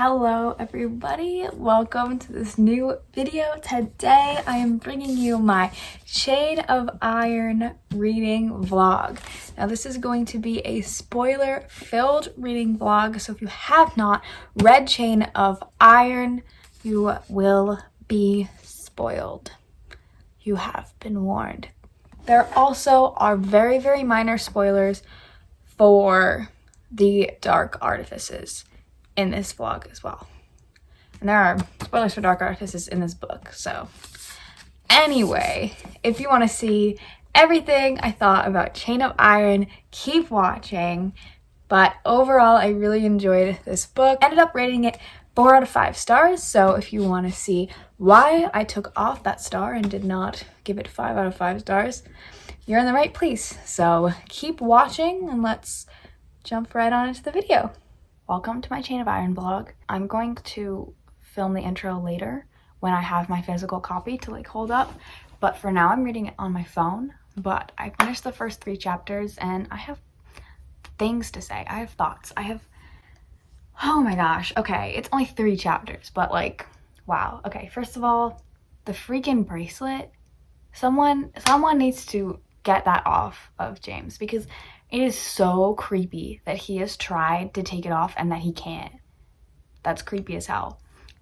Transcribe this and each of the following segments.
Hello everybody, welcome to this new video. Today I am bringing you my Chain of Iron reading vlog. Now this is going to be a spoiler filled reading vlog, so if you have not read Chain of Iron, you will be spoiled. You have been warned. There also are very minor spoilers for the Dark Artifices in this vlog as well. And there are spoilers for Dark Artifices in this book. So anyway, if you want to see everything I thought about Chain of Iron, keep watching. But overall, I really enjoyed this book. Ended up rating it 4 out of 5 stars. So if you want to see why I took off that star and did not give it 5 out of 5 stars, you're in the right place. So keep watching and let's jump right on into the video. Welcome to my Chain of Iron vlog. I'm going to film the intro later when I have my physical copy to hold up, but for now I'm reading it on my phone. But I finished the first 3 chapters and I have things to say. I have thoughts. Oh my gosh. Okay, it's only 3 chapters, but wow. Okay, first of all, the freaking bracelet. Someone needs to get that off of James, because it is so creepy that he has tried to take it off and that he can't. That's creepy as hell.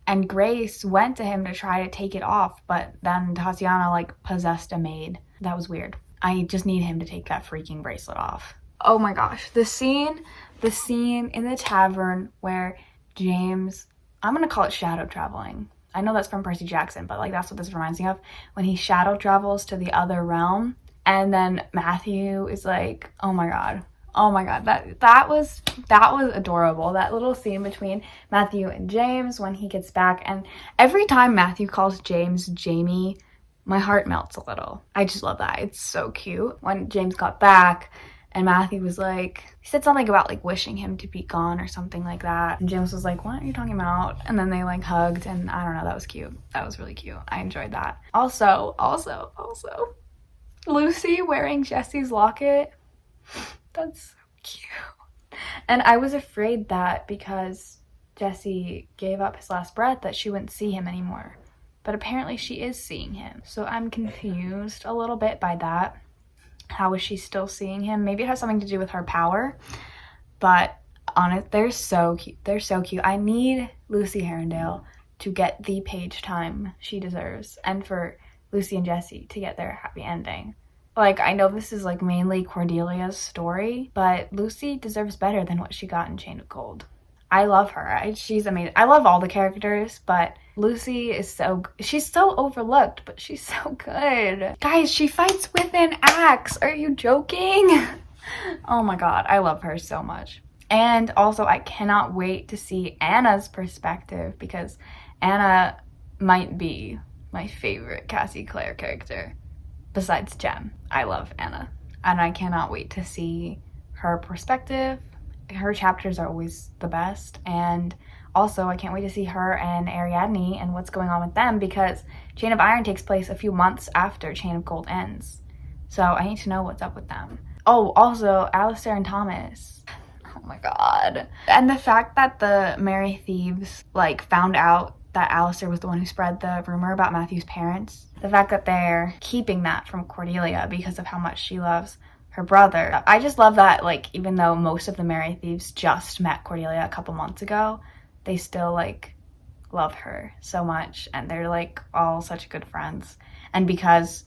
And Grace went to him to try to take it off, but then Tatiana possessed a maid. That was weird. I just need him to take that freaking bracelet off. Oh my gosh, the scene in the tavern where James, I'm gonna call it shadow traveling. I know that's from Percy Jackson, but that's what this reminds me of. When he shadow travels to the other realm, and then Matthew is oh my god, that was adorable. That little scene between Matthew and James when he gets back, and every time Matthew calls James Jamie, my heart melts a little. I just love that. It's so cute. When James got back and Matthew was he said something about wishing him to be gone or something like that, and James was what are you talking about? And then they hugged, and I don't know, that was cute. That was really cute. I enjoyed that. Also Lucy wearing Jesse's locket. That's so cute. And I was afraid that because Jesse gave up his last breath that she wouldn't see him anymore. But apparently she is seeing him. So I'm confused a little bit by that. How is she still seeing him? Maybe it has something to do with her power. But they're so cute. They're so cute. I need Lucy Herondale to get the page time she deserves. And for Lucy and Jesse to get their happy ending. I know this is mainly Cordelia's story, but Lucy deserves better than what she got in Chain of Gold. I love her. She's amazing. I love all the characters, but Lucy is she's so overlooked, but she's so good. Guys, she fights with an axe. Are you joking? Oh my god, I love her so much. And also, I cannot wait to see Anna's perspective, because Anna might be my favorite Cassie Clare character besides Jem. I love Anna, and I cannot wait to see her perspective. Her chapters are always the best, and also I can't wait to see her and Ariadne and what's going on with them, because Chain of Iron takes place a few months after Chain of Gold ends, so I need to know what's up with them. Oh, also Alistair and Thomas. Oh my god. And the fact that the Merry Thieves found out that Alistair was the one who spread the rumor about Matthew's parents. The fact that they're keeping that from Cordelia because of how much she loves her brother. I just love that, even though most of the Merry Thieves just met Cordelia a couple months ago, they still, love her so much, and they're, all such good friends. And because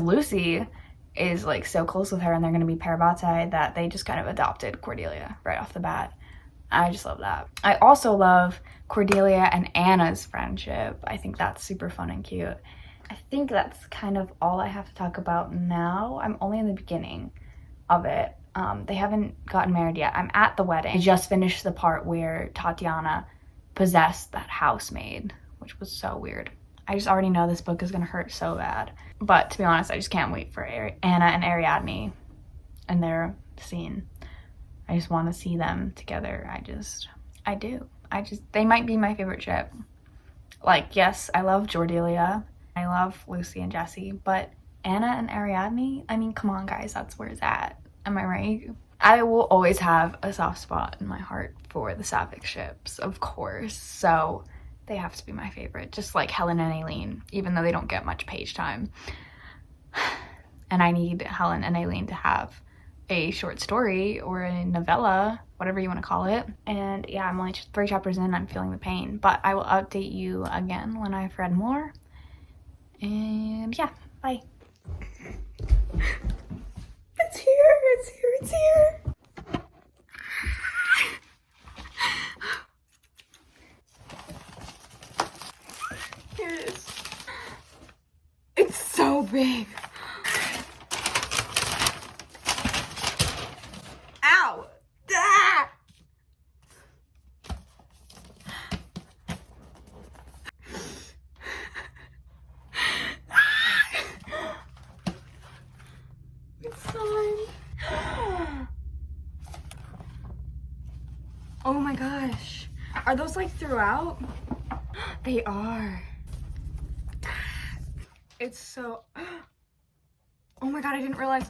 Lucy is, so close with her, and they're going to be parabatai, that they just kind of adopted Cordelia right off the bat. I just love that. I also love Cordelia and Anna's friendship. I think that's super fun and cute. I think that's kind of all I have to talk about now. I'm only in the beginning of it. They haven't gotten married yet. I'm at the wedding. I just finished the part where Tatiana possessed that housemaid, which was so weird. I just already know this book is gonna hurt so bad. But to be honest, I just can't wait for Anna and Ariadne and their scene. I just want to see them together. I do. They might be my favorite ship. Yes, I love Jordelia. I love Lucy and Jesse, but Anna and Ariadne, I mean, come on guys, that's where it's at. Am I right? I will always have a soft spot in my heart for the Sapphic ships, of course, so they have to be my favorite, just like Helen and Aileen, even though they don't get much page time. And I need Helen and Aileen to have a short story or a novella, whatever you want to call it. And yeah, I'm only 3 chapters in, I'm feeling the pain, but I will update you again when I've read more. And yeah, bye. It's here, it's here, it's here. Here it is. It's so big. Ow! Ah! It's signed. Oh my gosh. Are those like throughout? They are. It's so... Oh my god, I didn't realize.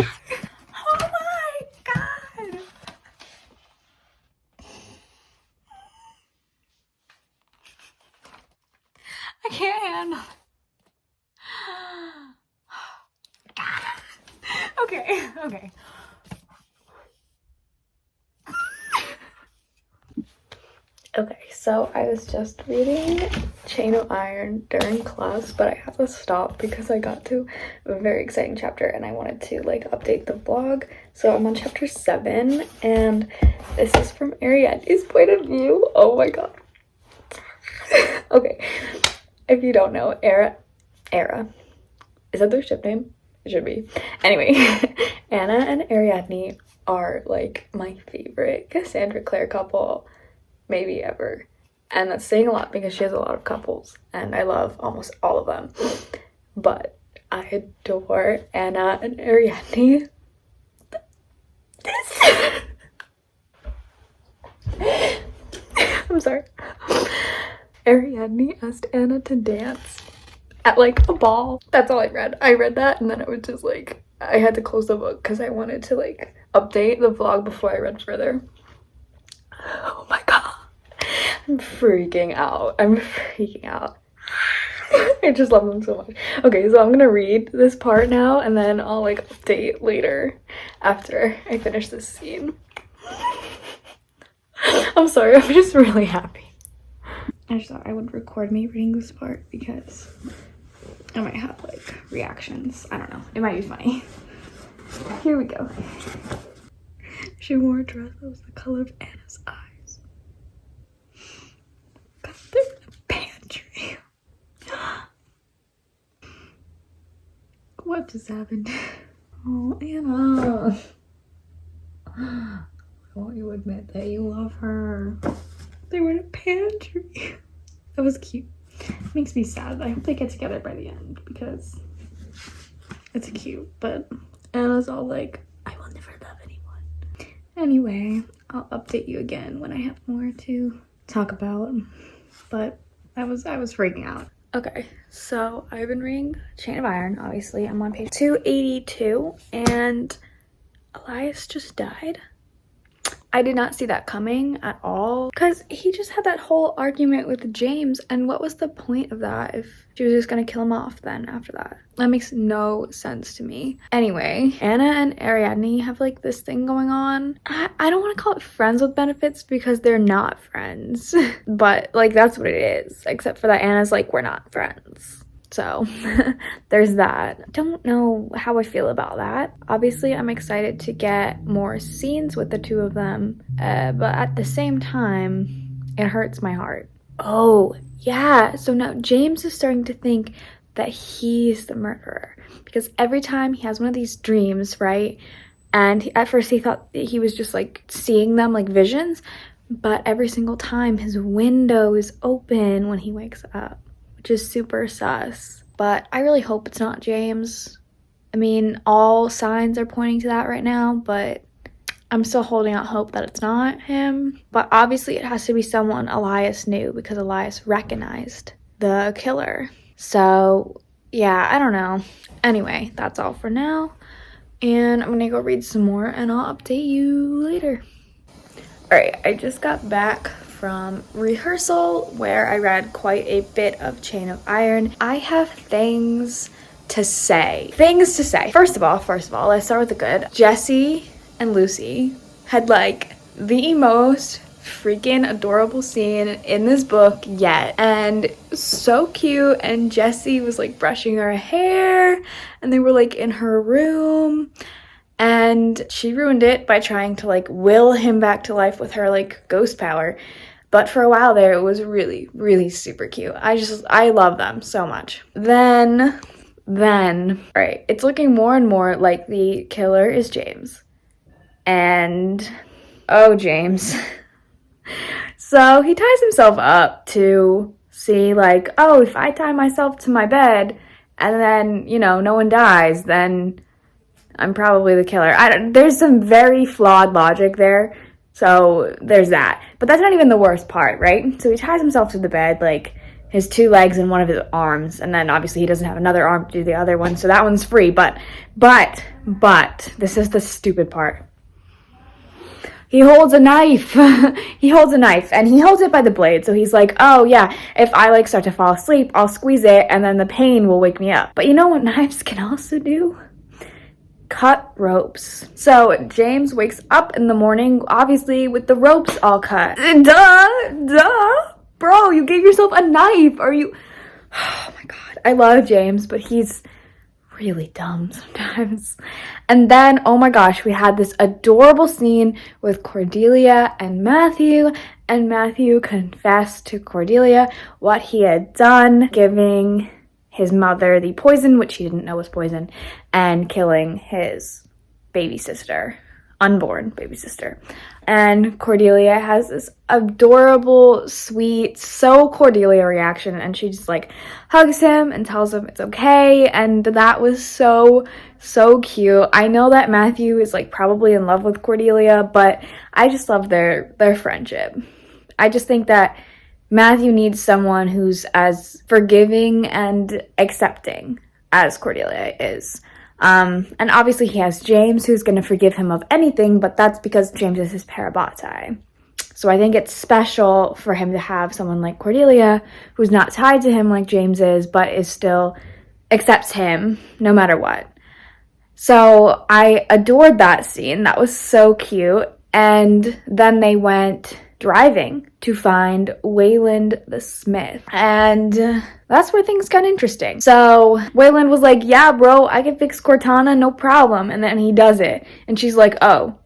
Oh my god! I can't handle it. Okay, okay. Okay, so I was just reading Chain of Iron during class, but I had to stop because I got to a very exciting chapter and I wanted to like update the vlog. So I'm on chapter 7 and this is from Ariadne's point of view. Oh my god. Okay, if you don't know, Era, is that their ship name? It should be. Anyway, Anna and Ariadne are like my favorite Cassandra Clare couple maybe ever, and that's saying a lot because she has a lot of couples and I love almost all of them, but I adore Anna and Ariadne. I'm sorry. Ariadne asked Anna to dance at like a ball. That's all I read. I read that and then it was just like I had to close the book because I wanted to like update the vlog before I read further. Oh my god. I'm freaking out. I'm freaking out. I just love them so much. Okay, so I'm gonna read this part now and then I'll like update later after I finish this scene. I'm sorry, I'm just really happy. I just thought I would record me reading this part because I might have like reactions. I don't know. It might be funny. Here we go. She wore a dress that was the color of Anna's eyes. Got there in the pantry. What just happened? Oh, Anna. Won't you admit that you love her? They were in a pantry. That was cute. Makes me sad. I hope they get together by the end because it's cute. But Anna's all like, I will never love anyone. Anyway, I'll update you again when I have more to talk about. But I was freaking out. Okay, so I've been reading Chain of Iron. Obviously, I'm on page 282, and Elias just died. I did not see that coming at all because he just had that whole argument with James, and what was the point of that if she was just gonna kill him off then after that? That makes no sense to me. Anyway, Anna and Ariadne have like this thing going on. I don't want to call it friends with benefits because they're not friends, but like that's what it is, except for that Anna's like, we're not friends. So there's that. Don't know how I feel about that. Obviously, I'm excited to get more scenes with the two of them, but at the same time, it hurts my heart. Oh, yeah. So now James is starting to think that he's the murderer because every time he has one of these dreams, right? And at first he thought that he was just like seeing them like visions, but every single time his window is open when he wakes up. Just super sus, but I really hope it's not James. I mean, all signs are pointing to that right now, but I'm still holding out hope that it's not him. But obviously it has to be someone Elias knew because Elias recognized the killer. So yeah, I don't know. Anyway, that's all for now. and I'm gonna go read some more and I'll update you later. All right, I just got back from rehearsal where I read quite a bit of Chain of Iron. I have things to say. First of all, let's start with the good. Jessie and Lucy had like the most freaking adorable scene in this book yet, and so cute. And Jessie was like brushing her hair and they were like in her room, and she ruined it by trying to like will him back to life with her like ghost power. But for a while there, it was really, really super cute. I love them so much. Then, all right, it's looking more and more like the killer is James. And, oh, James. So he ties himself up to see like, oh, if I tie myself to my bed and then, you know, no one dies, then I'm probably the killer. There's some very flawed logic there. So there's that. But that's not even the worst part, right? So he ties himself to the bed, like his 2 legs and one of his arms. And then obviously he doesn't have another arm to do the other one. So that one's free. But this is the stupid part. He holds a knife. He holds a knife and he holds it by the blade. So he's like, oh yeah, if I like start to fall asleep, I'll squeeze it and then the pain will wake me up. But you know what knives can also do? Cut ropes. So James wakes up in the morning, obviously with the ropes all cut. Duh. Bro, you gave yourself a knife. Are you... Oh my god. I love James, but he's really dumb sometimes. And then, oh my gosh, we had this adorable scene with Cordelia and Matthew confessed to Cordelia what he had done, giving his mother the poison, which he didn't know was poison, and killing his baby sister, unborn baby sister. And Cordelia has this adorable, sweet, so Cordelia reaction, and she just like hugs him and tells him it's okay, and that was so cute. I know that Matthew is like probably in love with Cordelia, but I just love their friendship. I just think that Matthew needs someone who's as forgiving and accepting as Cordelia is. And obviously he has James, who's going to forgive him of anything, but that's because James is his parabatai. So I think it's special for him to have someone like Cordelia, who's not tied to him like James is, but is still accepts him no matter what. So I adored that scene. That was so cute. And then they went driving to find Wayland the Smith, and that's where things got interesting. So Wayland was like, yeah bro, I can fix Cortana, no problem. And then he does it and she's like, oh,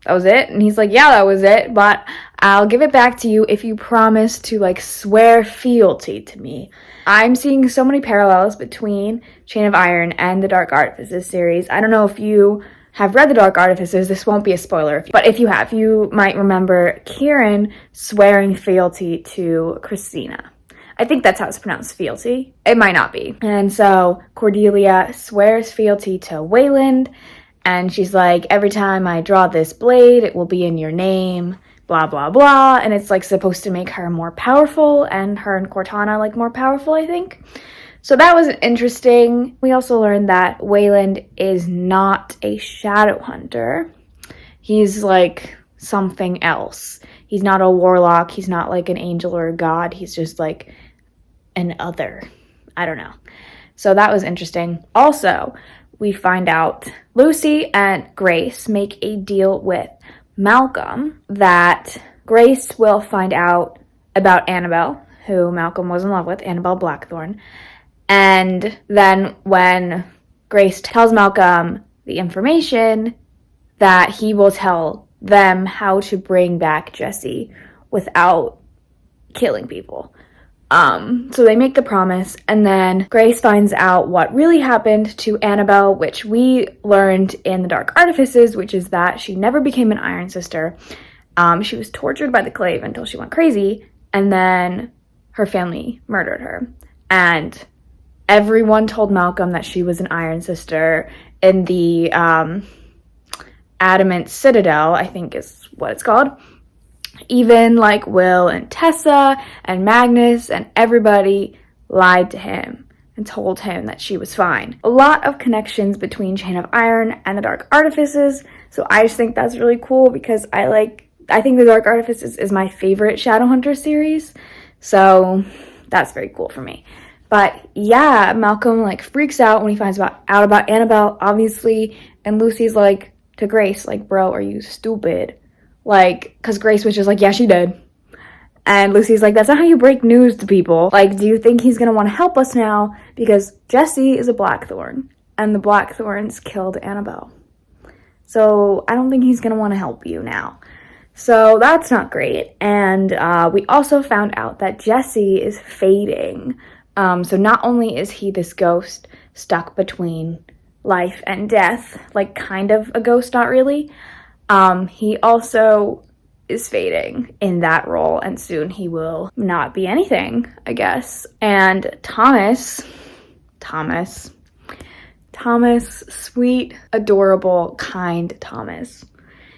that was it? And he's like, yeah, that was it, but I'll give it back to you if you promise to like swear fealty to me. I'm seeing so many parallels between Chain of Iron and the Dark Artifices series. I don't know if you have read the Dark Artifices, this won't be a spoiler, but if you have, you might remember Kieran swearing fealty to Christina. I think that's how it's pronounced, fealty. It might not be. And so Cordelia swears fealty to Wayland, and she's like, every time I draw this blade, it will be in your name, blah, blah, blah. And it's like supposed to make her more powerful, and her and Cortana like more powerful, I think. So that was interesting. We also learned that Wayland is not a shadow hunter. He's like something else. He's not a warlock. He's not like an angel or a god. He's just like an other. I don't know. So that was interesting. Also, we find out Lucy and Grace make a deal with Malcolm that Grace will find out about Annabelle, who Malcolm was in love with, Annabelle Blackthorne. And then when Grace tells Malcolm the information, that he will tell them how to bring back Jessie without killing people. So they make the promise, and then Grace finds out what really happened to Annabelle, which we learned in the Dark Artifices, which is that she never became an Iron Sister. She was tortured by the Clave until she went crazy, and then her family murdered her. And everyone told Malcolm that she was an Iron Sister in the Adamant Citadel, I think is what it's called. Even like Will and Tessa and Magnus and everybody lied to him. and told him that she was fine. A lot of connections between Chain of Iron and the Dark Artifices, so I just think that's really cool because I think the Dark Artifices is my favorite Shadowhunter series, so that's very cool for me. But yeah, Malcolm like freaks out when he finds out about Annabelle, obviously, and Lucy's like to Grace, like, bro, are you stupid? Like, because Grace was just like, yeah, she did. And Lucy's like, that's not how you break news to people. Like, do you think he's going to want to help us now? Because Jesse is a Blackthorn, and the Blackthorns killed Annabelle. So I don't think he's going to want to help you now. So that's not great. And we also found out that Jesse is fading. So not only is he this ghost stuck between life and death, like kind of a ghost, not really, he also is fading in that role, and soon he will not be anything, I guess. And Thomas, sweet, adorable, kind Thomas,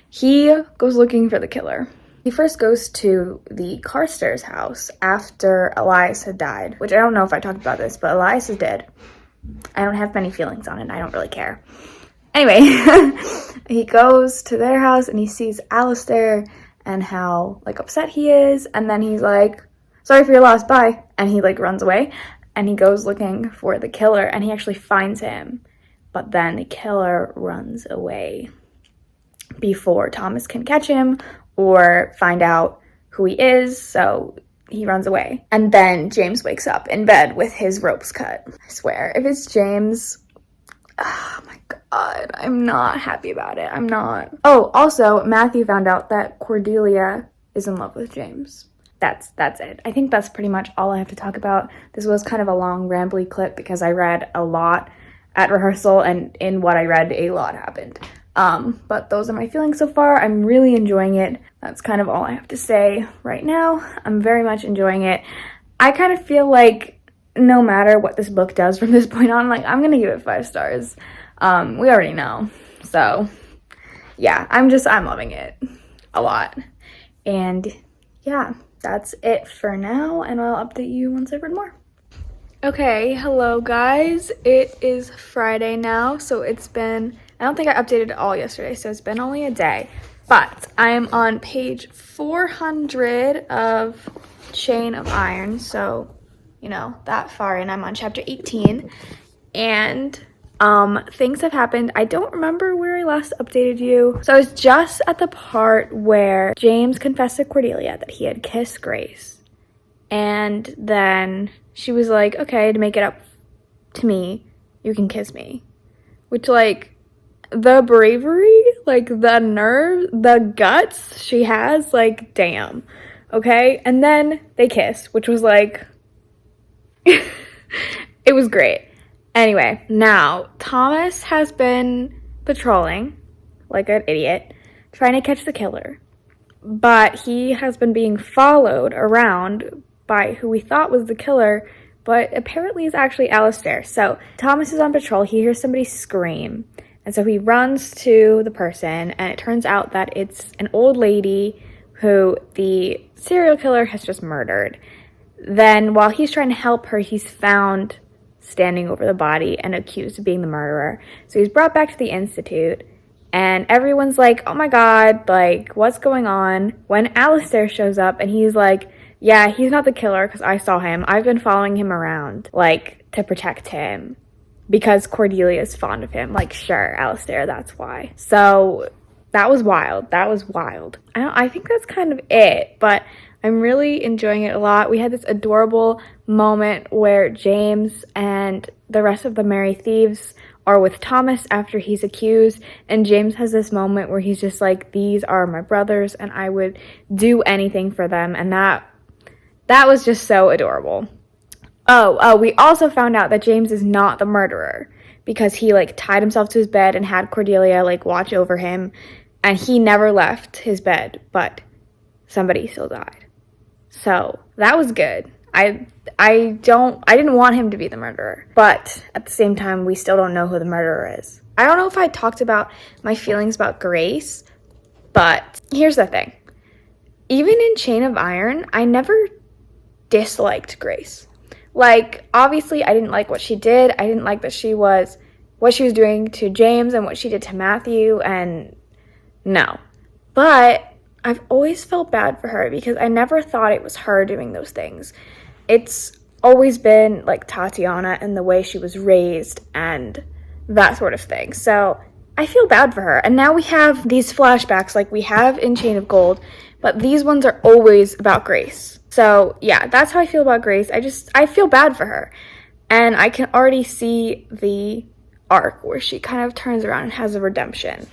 he goes looking for the killer. He first goes to the Carstairs' house after Elias had died, which I don't know if I talked about this, but Elias is dead. I don't have many feelings on it. I don't really care. Anyway, he goes to their house and he sees Alistair and how like upset he is, and then he's like, sorry for your loss, bye, and he like runs away, and he goes looking for the killer, and he actually finds him, but then the killer runs away before Thomas can catch him or find out who he is, so he runs away. And then James wakes up in bed with his ropes cut. I swear, if it's James, oh my god, I'm not happy about it. I'm not. Oh, also, Matthew found out that Cordelia is in love with James. That's it. I think that's pretty much all I have to talk about. This was kind of a long, rambly clip because I read a lot at rehearsal, and in what I read, a lot happened. But those are my feelings so far. I'm really enjoying it. That's kind of all I have to say right now. I'm very much enjoying it. I kind of feel like no matter what this book does from this point on, like, I'm gonna give it 5 stars. We already know. So yeah, I'm loving it a lot. And yeah, that's it for now, and I'll update you once I've read more. Okay, hello guys. It is Friday now, so it's been, I don't think I updated it all yesterday, so it's been only a day. But I am on page 400 of Chain of Iron, so, you know, that far in. I'm on chapter 18, and things have happened. I don't remember where I last updated you. So I was just at the part where James confessed to Cordelia that he had kissed Grace, and then she was like, okay, to make it up to me, you can kiss me. Which, like, the bravery, like, the nerve, the guts she has, like, damn. Okay? And then they kissed, which was, like, it was great. Anyway, now, Thomas has been patrolling, like an idiot, trying to catch the killer. But he has been being followed around by who we thought was the killer, but apparently is actually Alistair. So Thomas is on patrol, he hears somebody scream, and so he runs to the person, and it turns out that it's an old lady who the serial killer has just murdered. Then while he's trying to help her, he's found standing over the body and accused of being the murderer. So he's brought back to the Institute, and everyone's like, oh my god, like, what's going on? When Alistair shows up, and he's like, yeah, he's not the killer because I saw him. I've been following him around, like, to protect him because Cordelia is fond of him. Like, sure, Alistair, that's why. So that was wild. That was wild. I think that's kind of it, but I'm really enjoying it a lot. We had this adorable moment where James and the rest of the Merry Thieves are with Thomas after he's accused, and James has this moment where he's just like, these are my brothers and I would do anything for them, and that was just so adorable. Oh, we also found out that James is not the murderer because he, like, tied himself to his bed and had Cordelia, like, watch over him, and he never left his bed, but somebody still died. So that was good. I didn't want him to be the murderer, but at the same time, we still don't know who the murderer is. I don't know if I talked about my feelings about Grace, but here's the thing. Even in Chain of Iron, I never disliked Grace. Like, obviously, I didn't like what she did. I didn't like that what she was doing to James and what she did to Matthew, and no. But I've always felt bad for her because I never thought it was her doing those things. It's always been, like, Tatiana and the way she was raised and that sort of thing. So I feel bad for her. And now we have these flashbacks like we have in Chain of Gold, but these ones are always about Grace. So yeah, that's how I feel about Grace. I feel bad for her. And I can already see the arc where she kind of turns around and has a redemption.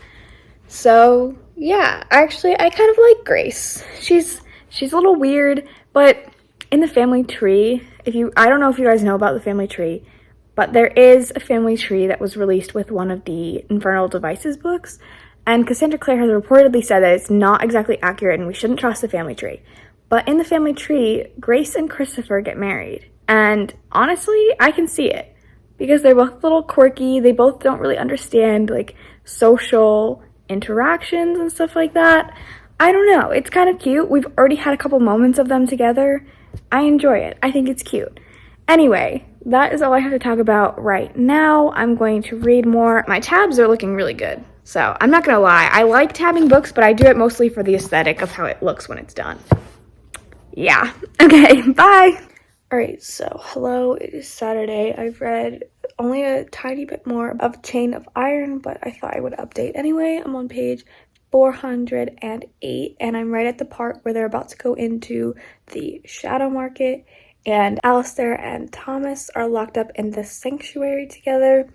So yeah, actually I kind of like Grace. She's a little weird, but in the family tree, I don't know if you guys know about the family tree, but there is a family tree that was released with one of the Infernal Devices books, and Cassandra Clare has reportedly said that it's not exactly accurate and we shouldn't trust the family tree. But in the family tree, Grace and Christopher get married. And honestly, I can see it. Because they're both a little quirky. They both don't really understand, like, social interactions and stuff like that. I don't know. It's kind of cute. We've already had a couple moments of them together. I enjoy it. I think it's cute. Anyway, that is all I have to talk about right now. I'm going to read more. My tabs are looking really good. So I'm not going to lie. I like tabbing books, but I do it mostly for the aesthetic of how it looks when it's done. Yeah. Okay, bye. All right, so hello, it is Saturday. I've read only a tiny bit more of Chain of Iron, but I thought I would update anyway. I'm on page 408, and I'm right at the part where they're about to go into the shadow market, and Alistair and Thomas are locked up in the sanctuary together,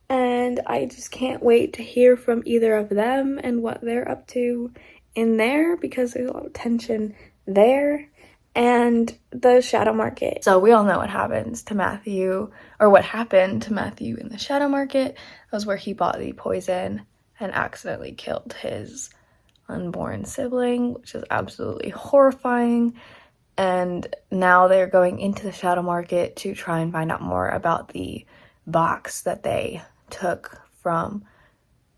and I just can't wait to hear from either of them and what they're up to in there, because there's a lot of tension there. And the shadow market. So we all know what happens to Matthew, or what happened to Matthew in the shadow market. That was where he bought the poison and accidentally killed his unborn sibling, which is absolutely horrifying. And now they're going into the shadow market to try and find out more about the box that they took from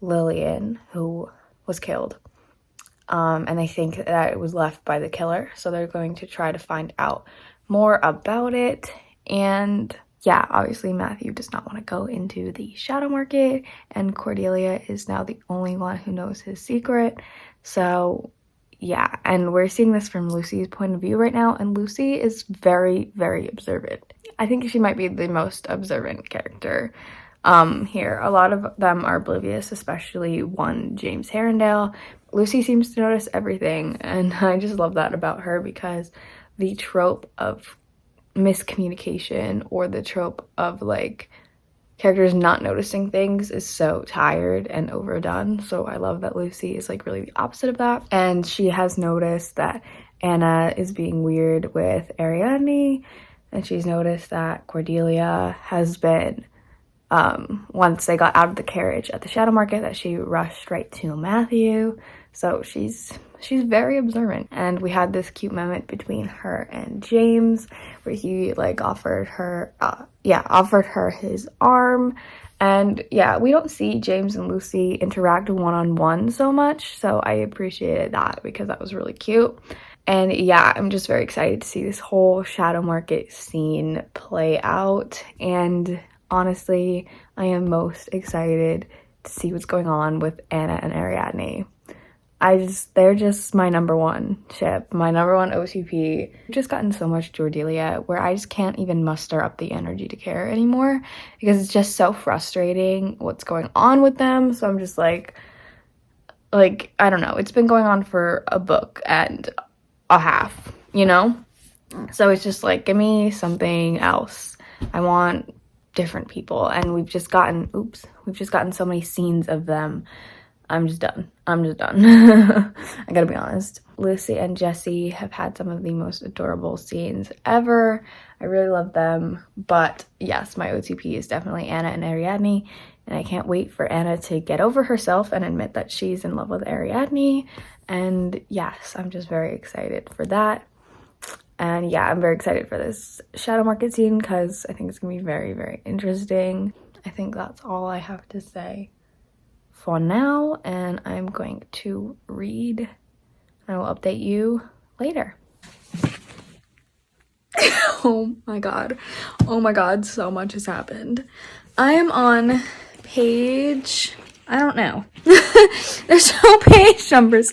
Lillian, who was killed. And they think that it was left by the killer, so they're going to try to find out more about it. And yeah, obviously Matthew does not want to go into the shadow market, and Cordelia is now the only one who knows his secret. So yeah, and we're seeing this from Lucy's point of view right now, and Lucy is very, very observant. I think she might be the most observant character here. A lot of them are oblivious, especially one James Herondale. Lucy seems to notice everything, and I just love that about her, because the trope of miscommunication, or the trope of, like, characters not noticing things is so tired and overdone. So I love that Lucy is, like, really the opposite of that. And she has noticed that Anna is being weird with Ariadne, and she's noticed that Cordelia has been, once they got out of the carriage at the shadow market, that she rushed right to Matthew. So she's very observant. And we had this cute moment between her and James where he, like, offered her his arm. And yeah, we don't see James and Lucy interact one-on-one so much, so I appreciated that because that was really cute. And yeah, I'm just very excited to see this whole shadow market scene play out. And honestly, I am most excited to see what's going on with Anna and Ariadne. They're just my number one ship, my number one OCP. I've just gotten so much Cordelia where I just can't even muster up the energy to care anymore, because it's just so frustrating what's going on with them. So I'm just like, I don't know. It's been going on for a book and a half, you know? So it's just like, give me something else. I want different people. And we've just gotten so many scenes of them. I'm just done. I gotta be honest. Lucy and Jesse have had some of the most adorable scenes ever. I really love them. But yes, my OTP is definitely Anna and Ariadne. And I can't wait for Anna to get over herself and admit that she's in love with Ariadne. And yes, I'm just very excited for that. And yeah, I'm very excited for this shadow market scene because I think it's gonna be very, very interesting. I think that's all I have to say for now, and I'm going to read. I will update you later. Oh my god. Oh my god, so much has happened. I am on page, I don't know. There's no page numbers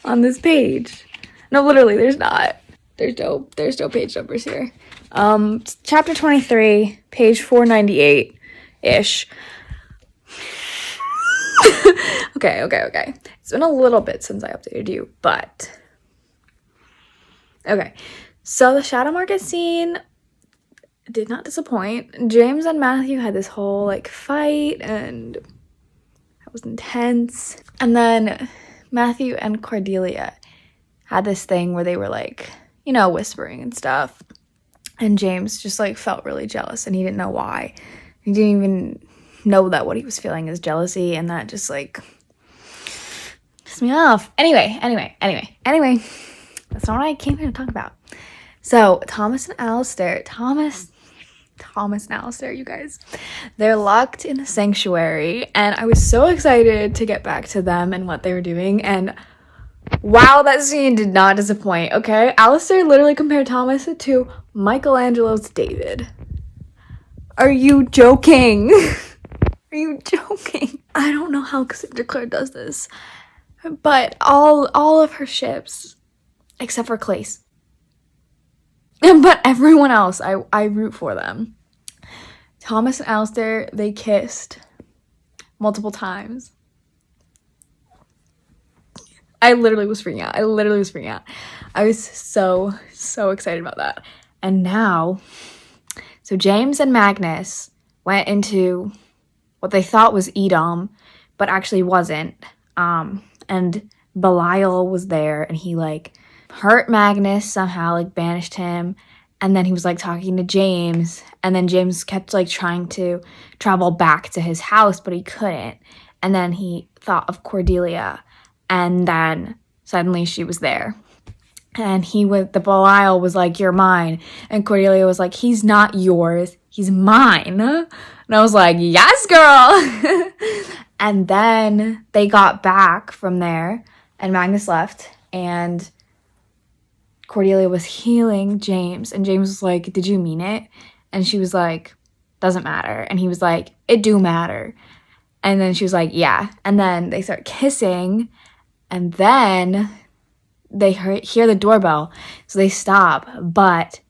on this page. No, literally, there's not. There's no page numbers here. Chapter 23, page 498-ish. Okay. It's been a little bit since I updated you, but... Okay, so the shadow market scene did not disappoint. James and Matthew had this whole, like, fight, and it was intense. And then Matthew and Cordelia had this thing where they were, like, you know, whispering and stuff. And James just, like, felt really jealous, and he didn't know why. He didn't even know that what he was feeling is jealousy, and that just, like, pissed me off. Anyway. That's not what I came here to talk about. So, Thomas and Alistair, you guys, they're locked in the sanctuary, and I was so excited to get back to them and what they were doing, and wow, that scene did not disappoint, okay? Alistair literally compared Thomas to Michelangelo's David. Are you joking? Are you joking? I don't know how Cassandra Clare does this, but all of her ships, except for Clace, but everyone else, I root for them. Thomas and Alistair, they kissed multiple times. I literally was freaking out. I was so excited about that. And now, so James and Magnus went into what they thought was Edom, but actually wasn't. And Belial was there, and he, like, hurt Magnus somehow, like, banished him. And then he was, like, talking to James, and then James kept, like, trying to travel back to his house, but he couldn't. And then he thought of Cordelia, and then suddenly she was there. And the Belial was like, "You're mine." And Cordelia was like, "He's not yours, he's mine." And I was like, "Yes, girl." And then they got back from there, and Magnus left, and Cordelia was healing James, and James was like, "Did you mean it?" And she was like, "Doesn't matter." And he was like, "It do matter." And then she was like, "Yeah." And then they start kissing, and then they hear the doorbell, so they stop, but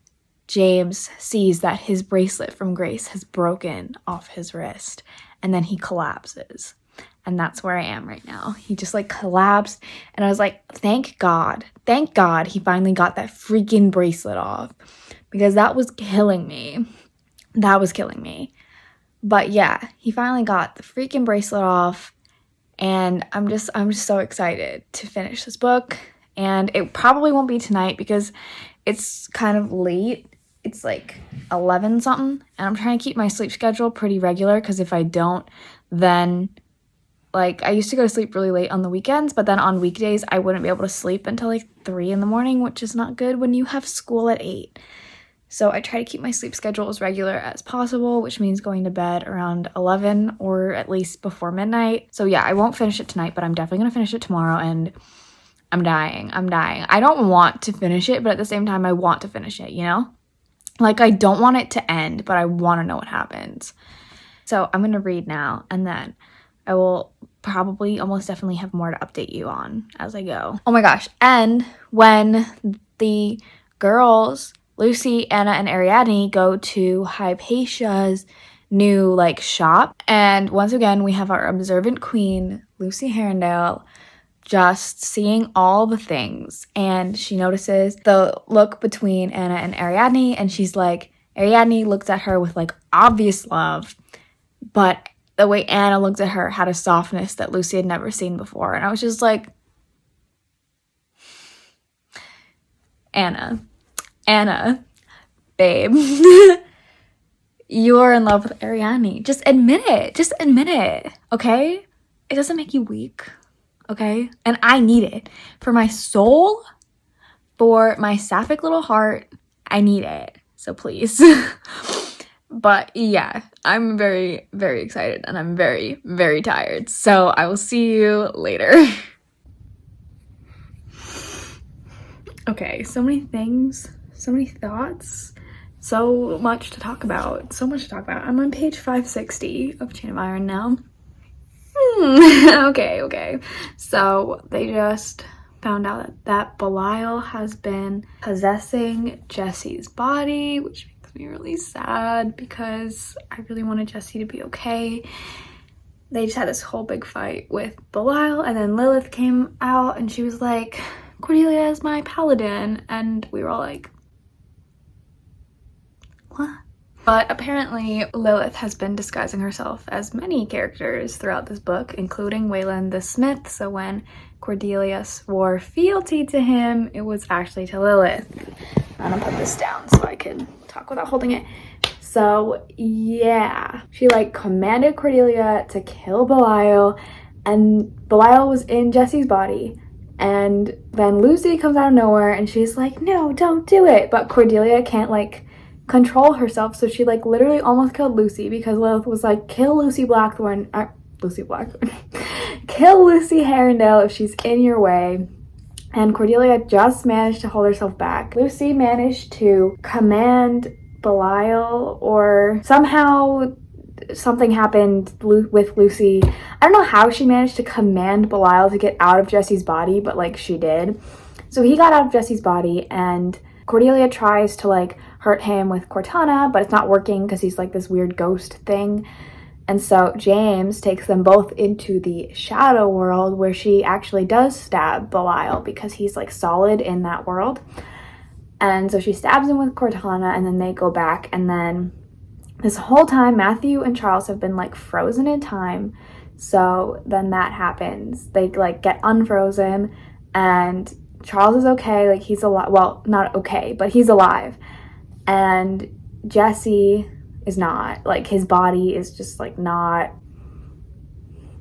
James sees that his bracelet from Grace has broken off his wrist, and then he collapses. And that's where I am right now. He just, like, collapsed, and I was like, thank God he finally got that freaking bracelet off, because that was killing me. But yeah, he finally got the freaking bracelet off, and I'm just so excited to finish this book. And it probably won't be tonight because it's kind of late. It's like 11 something, and I'm trying to keep my sleep schedule pretty regular, because if I don't, then, like, I used to go to sleep really late on the weekends, but then on weekdays I wouldn't be able to sleep until like 3 in the morning, which is not good when you have school at 8. So I try to keep my sleep schedule as regular as possible, which means going to bed around 11 or at least before midnight. So yeah, I won't finish it tonight, but I'm definitely going to finish it tomorrow, and I'm dying. I don't want to finish it, but at the same time, I want to finish it, you know? Like, I don't want it to end, but I want to know what happens. So I'm going to read now, and then I will probably almost definitely have more to update you on as I go. Oh my gosh. And when the girls, Lucy, Anna, and Ariadne, go to Hypatia's new, like, shop, and once again, we have our observant queen, Lucy Herondale, just seeing all the things, and she notices the look between Anna and Ariadne, and she's like, Ariadne looks at her with, like, obvious love, but the way Anna looked at her had a softness that Lucy had never seen before, and I was just like, Anna, babe, you're in love with Ariadne. Just admit it, okay? It doesn't make you weak. Okay? And I need it. For my soul, for my sapphic little heart, I need it. So please. But yeah, I'm very, very excited, and I'm very, very tired. So I will see you later. Okay, so many things, so many thoughts, So much to talk about. I'm on page 560 of Chain of Iron now. Okay. So they just found out that Belial has been possessing Jesse's body, which makes me really sad because I really wanted Jesse to be okay. They just had this whole big fight with Belial, and then Lilith came out and she was like, Cordelia is my paladin, and we were all like, what? But apparently Lilith has been disguising herself as many characters throughout this book, including Wayland the Smith. So when Cordelia swore fealty to him, it was actually to Lilith. I'm gonna put this down so I can talk without holding it. So yeah, she like commanded Cordelia to kill Belial, and Belial was in Jesse's body. And then Lucy comes out of nowhere and she's like, no, don't do it. But Cordelia can't like control herself, so she like literally almost killed Lucy because Lilith was like, kill Lucy Blackthorn, kill Lucy Herondale if she's in your way. And Cordelia just managed to hold herself back. Lucy managed to command Belial, or somehow something happened with Lucy. I don't know how she managed to command Belial to get out of Jesse's body, but like she did. So he got out of Jesse's body, and Cordelia tries to like hurt him with Cortana, but it's not working because he's like this weird ghost thing. And so James takes them both into the shadow world, where she actually does stab Belial because he's like solid in that world. And so she stabs him with Cortana, and then they go back, and then this whole time Matthew and Charles have been like frozen in time. So then that happens. They like get unfrozen, and Charles is okay, like he's alive. Well, not okay, but he's alive. And Jesse is not. Like his body is just like not.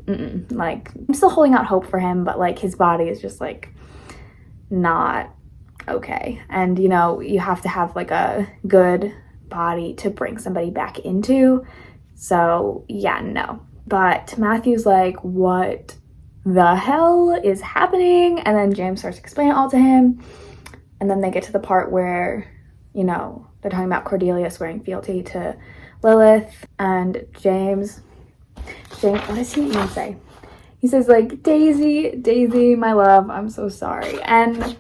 Like I'm still holding out hope for him, but like his body is just like not okay. And you know, you have to have like a good body to bring somebody back into. So yeah, no. But Matthew's like, what the hell is happening? And then James starts explaining it all to him, and then they get to the part where, you know, they're talking about Cordelia swearing fealty to Lilith, and James, what does he even say? He says like, Daisy, my love, I'm so sorry. And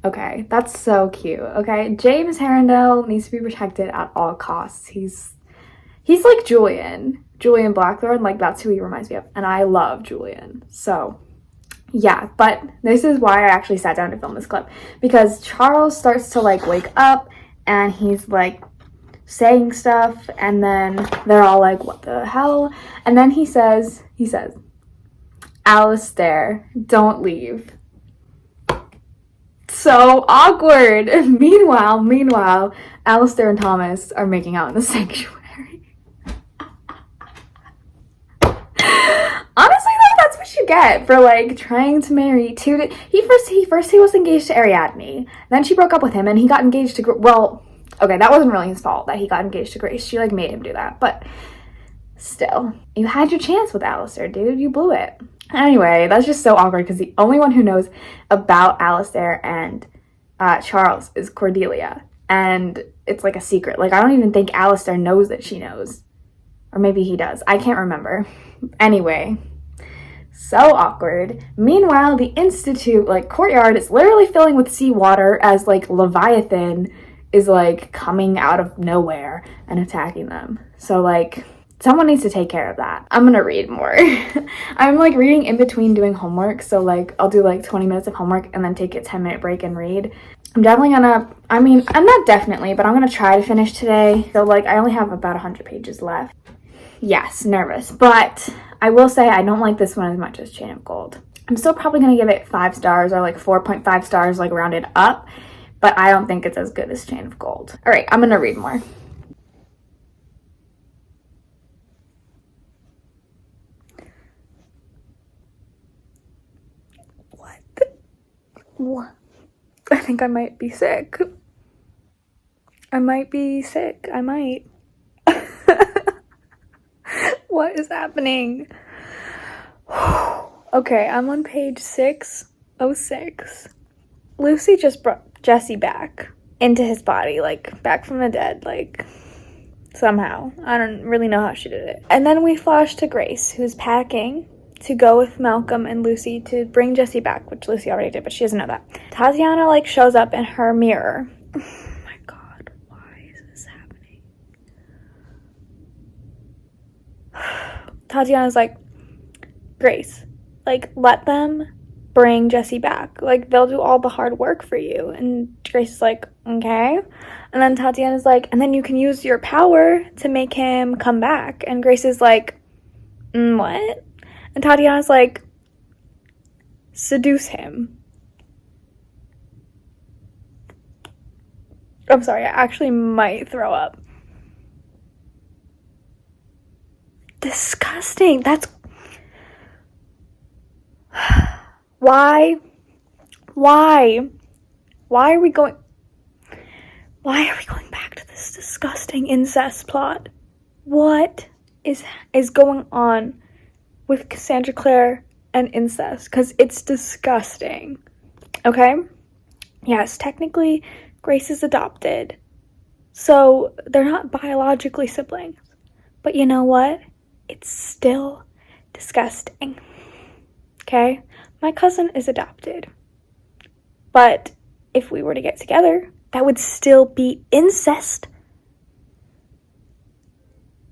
okay, that's so cute. Okay, James Herondale needs to be protected at all costs. He's like Julian Blackthorn, like that's who he reminds me of, and I love Julian. So yeah, but this is why I actually sat down to film this clip, because Charles starts to like wake up and he's like saying stuff, and then they're all like, what the hell? And then he says, Alistair, don't leave. So awkward. Meanwhile, Alistair and Thomas are making out in the sanctuary. Honestly though, that's what you get for like trying to marry two. He was engaged to Ariadne. Then she broke up with him, and he got engaged to okay, that wasn't really his fault that he got engaged to Grace. She like made him do that, but still, you had your chance with Alistair, dude. You blew it. Anyway, that's just so awkward because the only one who knows about Alistair and Charles is Cordelia, and it's like a secret. Like I don't even think Alistair knows that she knows, or maybe he does. I can't remember. Anyway, so awkward. Meanwhile, the Institute like courtyard is literally filling with seawater as like Leviathan is like coming out of nowhere and attacking them. So like someone needs to take care of that. I'm gonna read more. I'm like reading in between doing homework, so like I'll do like 20 minutes of homework and then take a 10-minute break and read. I'm definitely gonna, I'm not definitely, but I'm gonna try to finish today. So like I only have about 100 pages left. Yes, nervous, but I will say I don't like this one as much as Chain of Gold. I'm still probably gonna give it 5 stars, or like 4.5 stars, like rounded up, but I don't think it's as good as Chain of Gold. All right, I'm gonna read more. What? I think I might be sick. I might. What is happening? Okay, I'm on page 606. Lucy just brought Jesse back. into his body, like back from the dead, like somehow. I don't really know how she did it. And then we flash to Grace, who's packing to go with Malcolm and Lucy to bring Jesse back, which Lucy already did, but she doesn't know that. Tatiana like shows up in her mirror. Oh my god, why is this happening? Tatiana's like, Grace, like, let them bring Jesse back. Like, they'll do all the hard work for you. And Grace is like, okay. And then Tatiana's like, and then you can use your power to make him come back. And Grace is like, what? And Tatiana's like, seduce him. I'm sorry, I actually might throw up. Disgusting. That's... Why are we going back to this disgusting incest plot? What is going on with Cassandra Clare and incest? Because it's disgusting. Okay? Yes, technically Grace is adopted, so they're not biologically siblings. But you know what? It's still disgusting. Okay? My cousin is adopted. But if we were to get together, that would still be incest.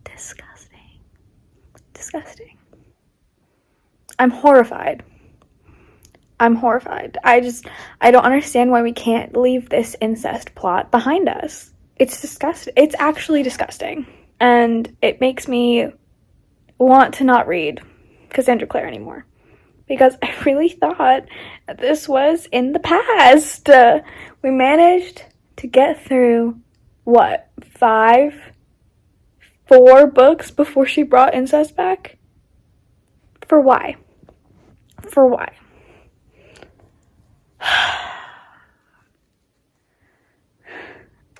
Disgusting. Disgusting. I'm horrified. I don't understand why we can't leave this incest plot behind us. It's disgusting. It's actually disgusting. And it makes me want to not read Cassandra Clare anymore. Because I really thought that this was in the past. We managed to get through, what, 4 books before she brought incest back? For why? For why?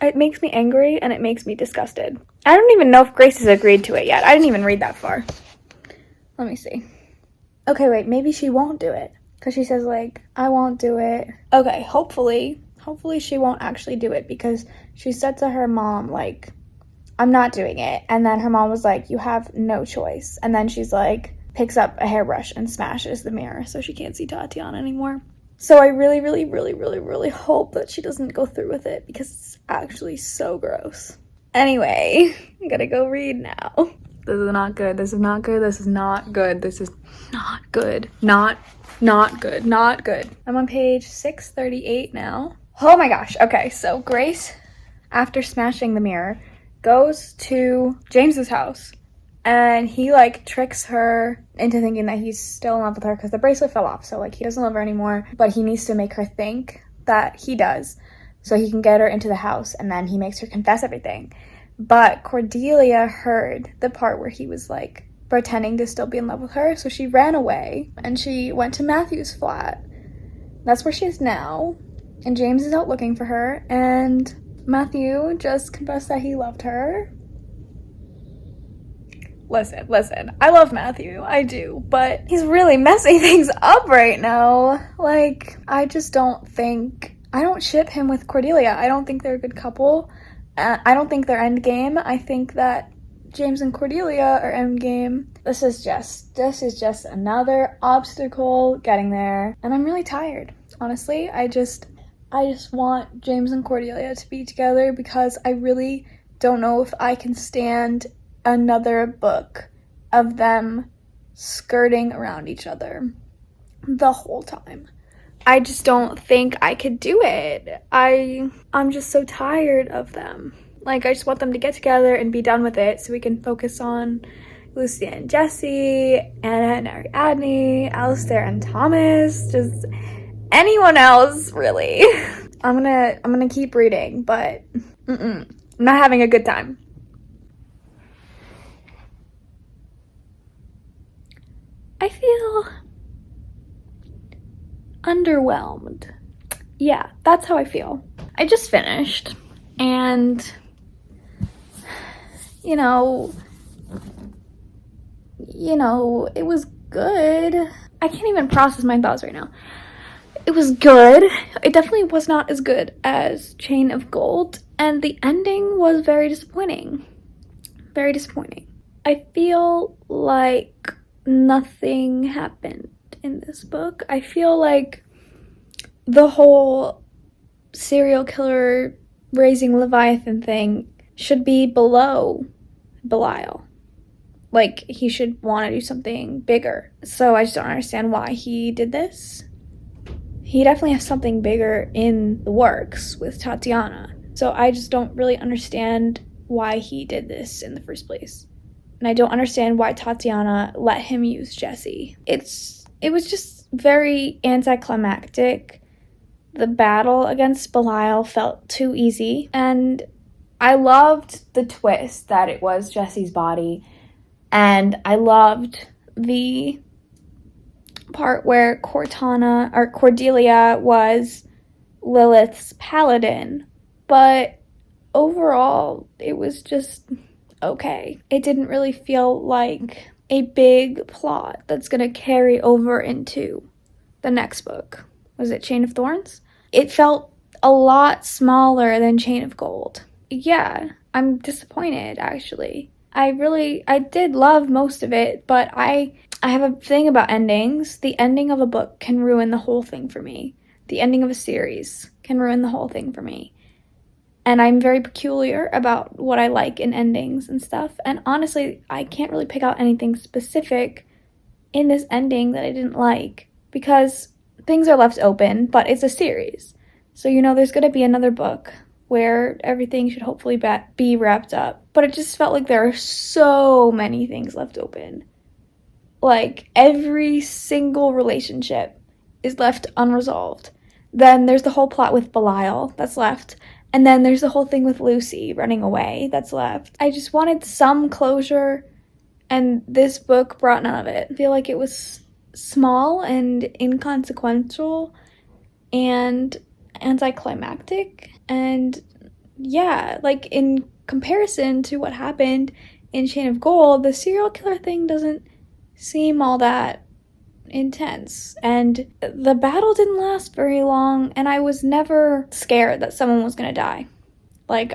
It makes me angry and it makes me disgusted. I don't even know if Grace has agreed to it yet. I didn't even read that far. Let me see. Okay, wait, maybe she won't do it. Because she says, like, I won't do it. Okay, hopefully she won't actually do it. Because she said to her mom, like, I'm not doing it. And then her mom was like, you have no choice. And then she's like, picks up a hairbrush and smashes the mirror so she can't see Tatiana anymore. So I really, really, really, really, really hope that she doesn't go through with it. Because it's actually so gross. Anyway, I gotta go read now. This is not good. This is not good. This is not good. This is not good. Not good. Not good. I'm on page 638 now. Oh my gosh. Okay, so Grace, after smashing the mirror, goes to James's house. And he, like, tricks her into thinking that he's still in love with her because the bracelet fell off. So, like, he doesn't love her anymore. But he needs to make her think that he does so he can get her into the house. And then he makes her confess everything. But Cordelia heard the part where he was, like, pretending to still be in love with her. So she ran away and she went to Matthew's flat. That's where she is now. And James is out looking for her. And Matthew just confessed that he loved her. Listen. I love Matthew. I do. But he's really messing things up right now. Like, I just don't think... I don't ship him with Cordelia. I don't think they're a good couple. I don't think they're endgame. I think that James and Cordelia are endgame. This is just another obstacle getting there. And I'm really tired. Honestly, I just want James and Cordelia to be together because I really don't know if I can stand another book of them skirting around each other the whole time. I just don't think I could do it. I'm just so tired of them. Like, I just want them to get together and be done with it so we can focus on Lucy and Jesse, Anna and Ariadne, Alistair and Thomas, just anyone else, really. I'm gonna keep reading, but I'm not having a good time. I feel underwhelmed. Yeah, that's how I feel. I just finished, and you know, it was good. I can't even process my thoughts right now. it was good. It definitely was not as good as Chain of Gold, and the ending was very disappointing. Very disappointing. I feel like nothing happened in this book. I feel like the whole serial killer raising Leviathan thing should be below Belial. Like, he should want to do something bigger. So I just don't understand why he did this. He definitely has something bigger in the works with Tatiana. So I just don't really understand why he did this in the first place. And I don't understand why Tatiana let him use Jesse. It was just very anticlimactic. The battle against Belial felt too easy. And I loved the twist that it was Jesse's body. And I loved the part where Cordelia was Lilith's paladin. But overall, it was just okay. It didn't really feel like a big plot that's going to carry over into the next book. Was it Chain of Thorns? It felt a lot smaller than Chain of Gold. Yeah, I'm disappointed, actually. I did love most of it, but I have a thing about endings. The ending of a book can ruin the whole thing for me. The ending of a series can ruin the whole thing for me. And I'm very peculiar about what I like in endings and stuff. And honestly, I can't really pick out anything specific in this ending that I didn't like, because things are left open, but it's a series. So, there's going to be another book where everything should hopefully be wrapped up. But it just felt like there are so many things left open. Like, every single relationship is left unresolved. Then there's the whole plot with Belial that's left. And then there's the whole thing with Lucy running away that's left. I just wanted some closure, and this book brought none of it. I feel like it was small and inconsequential and anticlimactic. And yeah, like, in comparison to what happened in Chain of Gold, the serial killer thing doesn't seem all that intense, and the battle didn't last very long, and I was never scared that someone was gonna die. Like,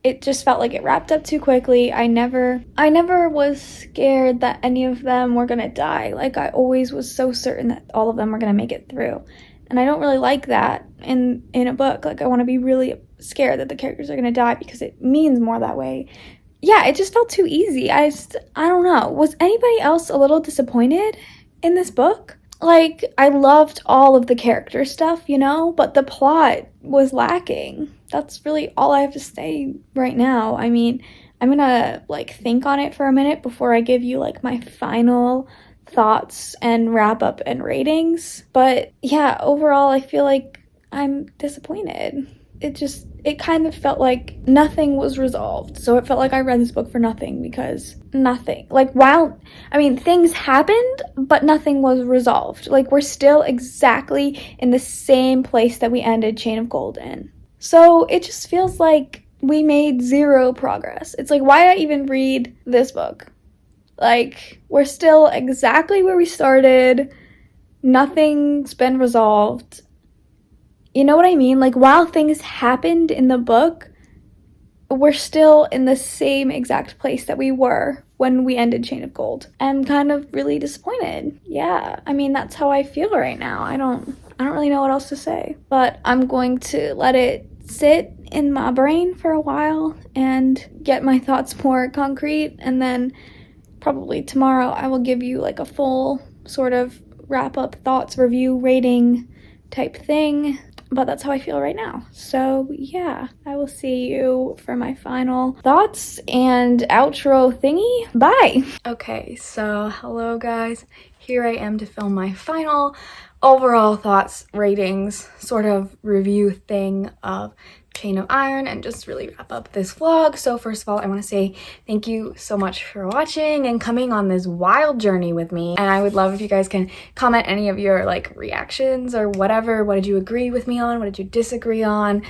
it just felt like it wrapped up too quickly. I never was scared that any of them were gonna die. Like, I always was so certain that all of them were gonna make it through, and I don't really like that in a book. Like, I want to be really scared that the characters are gonna die because it means more that way. Yeah, it just felt too easy. I don't know. Was anybody else a little disappointed in this book? Like, I loved all of the character stuff, but the plot was lacking. That's really all I have to say right now. I mean, I'm gonna, think on it for a minute before I give you, my final thoughts and wrap up and ratings. But yeah, overall, I feel like I'm disappointed. It kind of felt like nothing was resolved. So it felt like I read this book for nothing, because nothing. Things happened, but nothing was resolved. Like, we're still exactly in the same place that we ended Chain of Gold in. So it just feels like we made zero progress. It's like, why did I even read this book? Like, we're still exactly where we started. Nothing's been resolved. You know what I mean? Like, while things happened in the book, we're still in the same exact place that we were when we ended Chain of Gold. I'm kind of really disappointed. Yeah, that's how I feel right now. I don't really know what else to say. But I'm going to let it sit in my brain for a while and get my thoughts more concrete. And then probably tomorrow I will give you, a full sort of wrap-up thoughts, review, rating type thing. But that's how I feel right now. So yeah, I will see you for my final thoughts and outro thingy. Bye! Okay, so hello guys. Here I am to film my final overall thoughts, ratings, sort of review thing of Chain of Iron, and just really wrap up this vlog. So first of all, I want to say thank you so much for watching and coming on this wild journey with me. And I would love if you guys can comment any of your reactions or whatever. What did you agree with me on? What did you disagree on?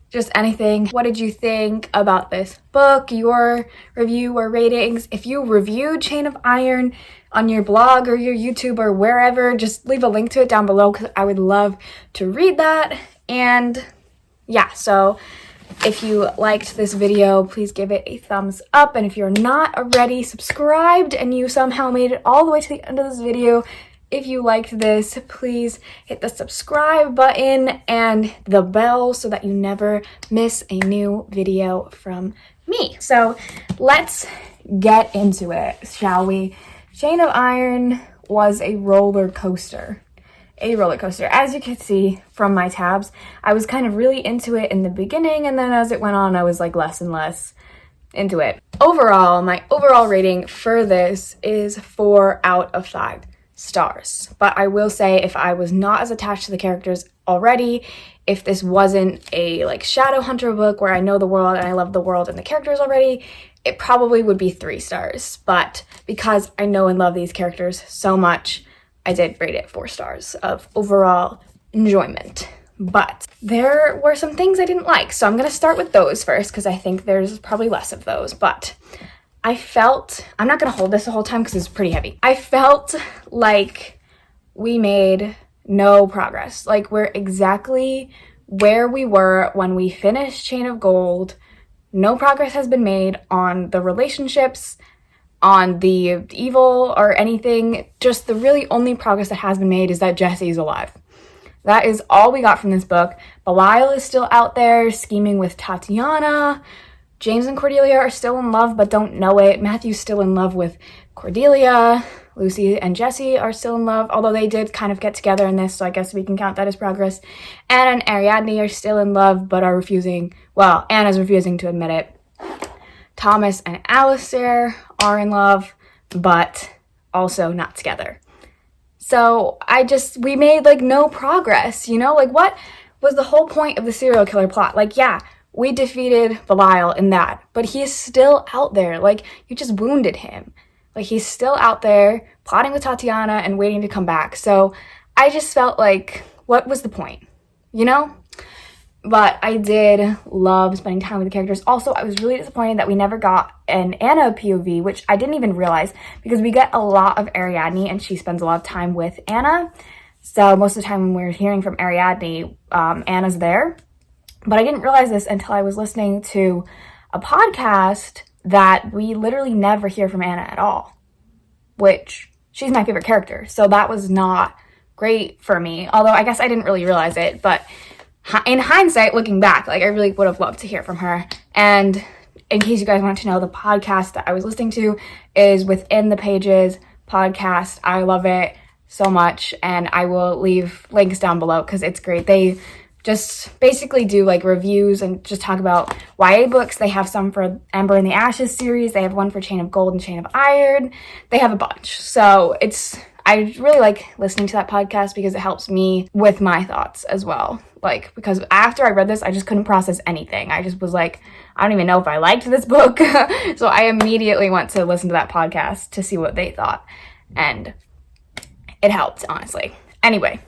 just anything. What did you think about this book? Your review or ratings? If you reviewed Chain of Iron on your blog or your YouTube or wherever, just leave a link to it down below because I would love to read that. And yeah, so if you liked this video, please give it a thumbs up. And if you're not already subscribed and you somehow made it all the way to the end of this video, if you liked this, please hit the subscribe button and the bell so that you never miss a new video from me. So let's get into it, shall we? Chain of Iron was a roller coaster. As you can see from my tabs, I was kind of really into it in the beginning, and then as it went on, I was like less and less into it. Overall, my overall rating for this is 4 out of 5 stars. But I will say, if I was not as attached to the characters already, if this wasn't a like Shadowhunter book where I know the world and I love the world and the characters already, it probably would be 3 stars. But because I know and love these characters so much, I did rate it 4 stars of overall enjoyment. But there were some things I didn't like, so I'm going to start with those first because I think there's probably less of those. But I felt, I'm not going to hold this the whole time because it's pretty heavy. I felt like we made no progress. Like, we're exactly where we were when we finished Chain of Gold. No progress has been made on the relationships, on the evil or anything. Just the really only progress that has been made is that Jesse's alive. That is all we got from this book. Belial is still out there scheming with Tatiana. James and Cordelia are still in love but don't know it. Matthew's still in love with Cordelia. Lucy and Jesse are still in love, although they did kind of get together in this, so I guess we can count that as progress. Anna and Ariadne are still in love but are refusing, well, Anna's refusing to admit it. Thomas and Alistair are in love, but also not together. So we made like no progress, you know? Like, what was the whole point of the serial killer plot? Like, yeah, we defeated Belial in that, but he's still out there. Like, you just wounded him. Like, he's still out there plotting with Tatiana and waiting to come back. So I just felt like, what was the point, you know? But I did love spending time with the characters. Also, I was really disappointed that we never got an Anna POV, which I didn't even realize because we get a lot of Ariadne and she spends a lot of time with Anna. So most of the time when we're hearing from Ariadne, Anna's there. But I didn't realize this until I was listening to a podcast that we literally never hear from Anna at all, which she's my favorite character. So that was not great for me, although I guess I didn't really realize it. But in hindsight, looking back, like, I really would have loved to hear from her. And in case you guys want to know, the podcast that I was listening to is Within the Pages podcast. I love it so much, and I will leave links down below because it's great. They just basically do like reviews and just talk about YA books. They have some for Ember and the Ashes series. They have one for Chain of Gold and Chain of Iron. They have a bunch. So I really like listening to that podcast because it helps me with my thoughts as well. Like, because after I read this, I just couldn't process anything. I just was like, I don't even know if I liked this book. So I immediately went to listen to that podcast to see what they thought. And it helped, honestly. Anyway,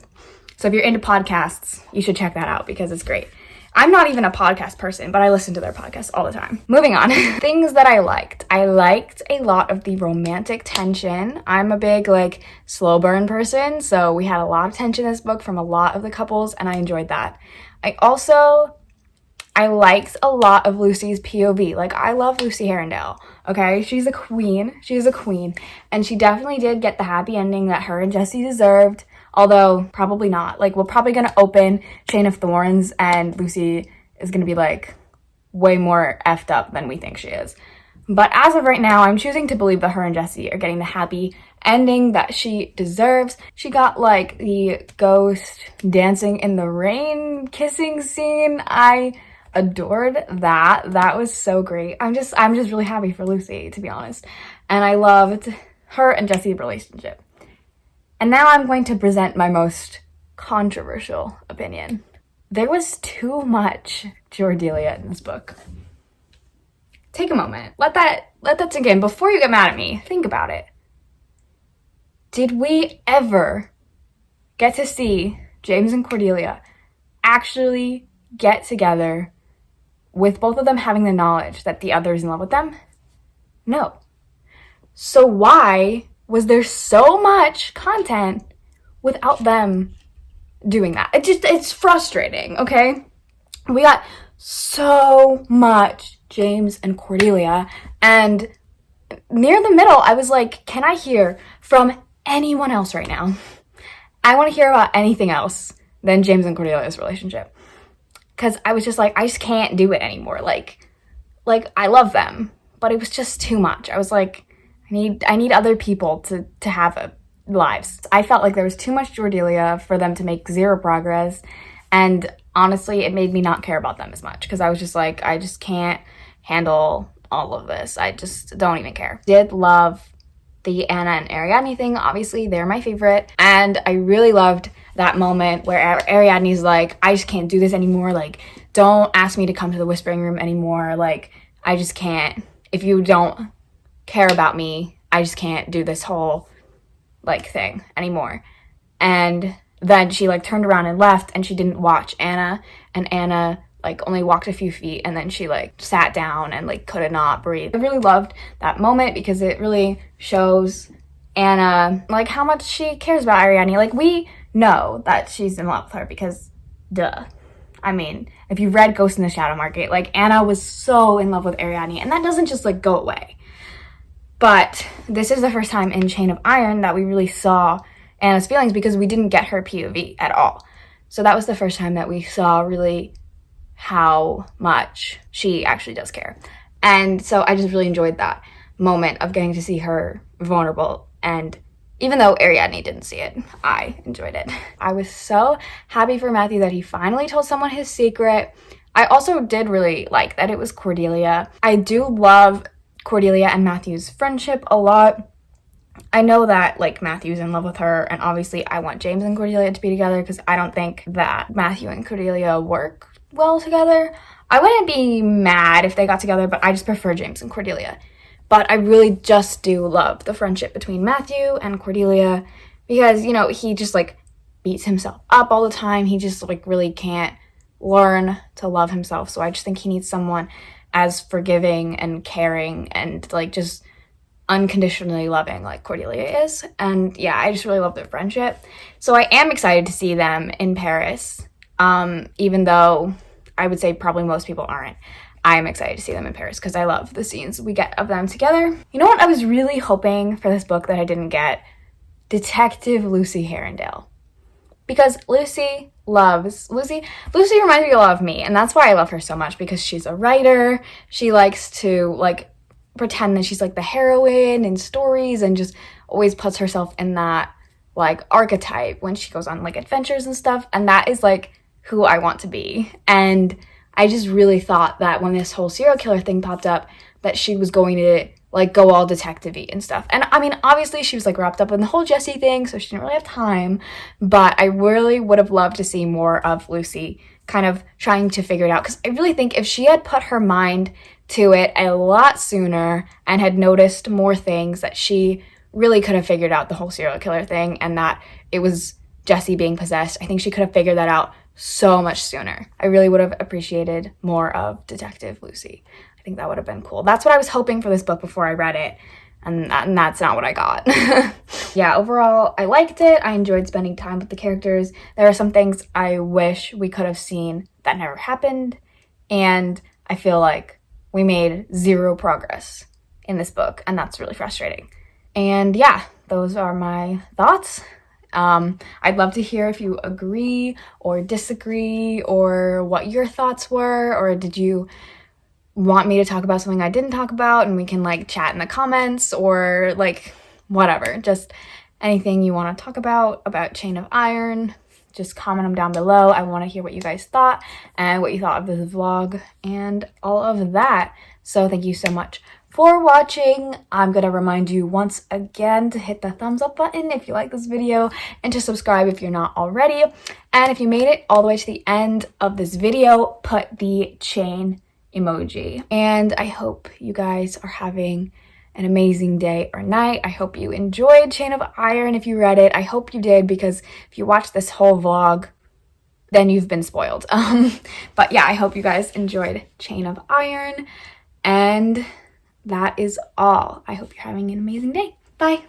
so if you're into podcasts, you should check that out because it's great. I'm not even a podcast person, but I listen to their podcasts all the time. Moving on. Things that I liked. I liked a lot of the romantic tension. I'm a big, like, slow burn person, so we had a lot of tension in this book from a lot of the couples, and I enjoyed that. I liked a lot of Lucy's POV. Like, I love Lucy Herondale, okay? She's a queen. She's a queen. And she definitely did get the happy ending that her and Jesse deserved. Although, probably not. Like, we're probably going to open Chain of Thorns and Lucy is going to be, like, way more effed up than we think she is. But as of right now, I'm choosing to believe that her and Jesse are getting the happy ending that she deserves. She got, like, the ghost dancing in the rain kissing scene. I adored that. That was so great. I'm just really happy for Lucy, to be honest. And I loved her and Jesse's relationship. And now I'm going to present my most controversial opinion. There was too much Cordelia in this book. Take a moment. Let that sink in. Before you get mad at me, think about it. Did we ever get to see James and Cordelia actually get together with both of them having the knowledge that the other is in love with them? No. So why was there so much content without them doing that? It's frustrating, okay? We got so much James and Cordelia, and near the middle, I was like, can I hear from anyone else right now? I want to hear about anything else than James and Cordelia's relationship. Because I was just like, I just can't do it anymore. Like I love them, but it was just too much. I was like, I need other people to have lives. I felt like there was too much Cordelia for them to make zero progress, and honestly, it made me not care about them as much, because I was just like, I just can't handle all of this. I just don't even care. Did love the Anna and Ariadne thing. Obviously, they're my favorite, and I really loved that moment where Ariadne's like, I just can't do this anymore. Like, don't ask me to come to the whispering room anymore. Like, I just can't. If you don't care about me, I just can't do this whole like thing anymore. And then she like turned around and left, and she didn't watch Anna, and Anna like only walked a few feet, and then she like sat down and like could not breathe. I really loved that moment because it really shows Anna like how much she cares about Ariadne. Like, we know that she's in love with her because duh. I mean, if you've read Ghost in the Shadow Market, like, Anna was so in love with Ariadne, and that doesn't just like go away. But this is the first time in Chain of Iron that we really saw Anna's feelings, because we didn't get her POV at all. So that was the first time that we saw really how much she actually does care. And so I just really enjoyed that moment of getting to see her vulnerable, and even though Ariadne didn't see it, I enjoyed it. I was so happy for Matthew that he finally told someone his secret. I also did really like that it was Cordelia. I do love Cordelia and Matthew's friendship a lot. I know that like Matthew's in love with her, and obviously I want James and Cordelia to be together, because I don't think that Matthew and Cordelia work well together. I wouldn't be mad if they got together, but I just prefer James and Cordelia. But I really just do love the friendship between Matthew and Cordelia, because, you know, he just like beats himself up all the time. He just like really can't learn to love himself. So I just think he needs someone as forgiving and caring and like just unconditionally loving like Cordelia is. And yeah, I just really love their friendship. So I am excited to see them in Paris, even though I would say probably most people aren't. I'm excited to see them in Paris because I love the scenes we get of them together. You know what I was really hoping for this book that I didn't get? Detective Lucy Herondale. Because Lucy reminds me a lot of me, and that's why I love her so much, because she's a writer. She likes to like pretend that she's like the heroine in stories, and just always puts herself in that like archetype when she goes on like adventures and stuff, and that is like who I want to be. And I just really thought that when this whole serial killer thing popped up, that she was going to like go all detective-y and stuff. And I mean, obviously she was like wrapped up in the whole Jessie thing, so she didn't really have time, but I really would have loved to see more of Lucy kind of trying to figure it out, because I really think if she had put her mind to it a lot sooner and had noticed more things, that she really could have figured out the whole serial killer thing, and that it was Jessie being possessed. I think she could have figured that out so much sooner. I really would have appreciated more of Detective Lucy. I think that would have been cool. That's what I was hoping for this book before I read it, and that's not what I got. Yeah, overall, I liked it. I enjoyed spending time with the characters. There are some things I wish we could have seen that never happened, and I feel like we made zero progress in this book, and that's really frustrating. And yeah, those are my thoughts. I'd love to hear if you agree or disagree, or what your thoughts were, or did you want me to talk about something I didn't talk about, and we can like chat in the comments, or like whatever, just anything you want to talk about Chain of Iron, just comment them down below. I want to hear what you guys thought and what you thought of this vlog and all of that. So thank you so much for watching. I'm gonna remind you once again to hit the thumbs up button if you like this video, and to subscribe if you're not already. And if you made it all the way to the end of this video, put the chain emoji. And I hope you guys are having an amazing day or night. I hope you enjoyed Chain of Iron if you read it. I hope you did, because if you watched this whole vlog, then you've been spoiled. But yeah, I hope you guys enjoyed Chain of Iron, and that is all. I hope you're having an amazing day. Bye.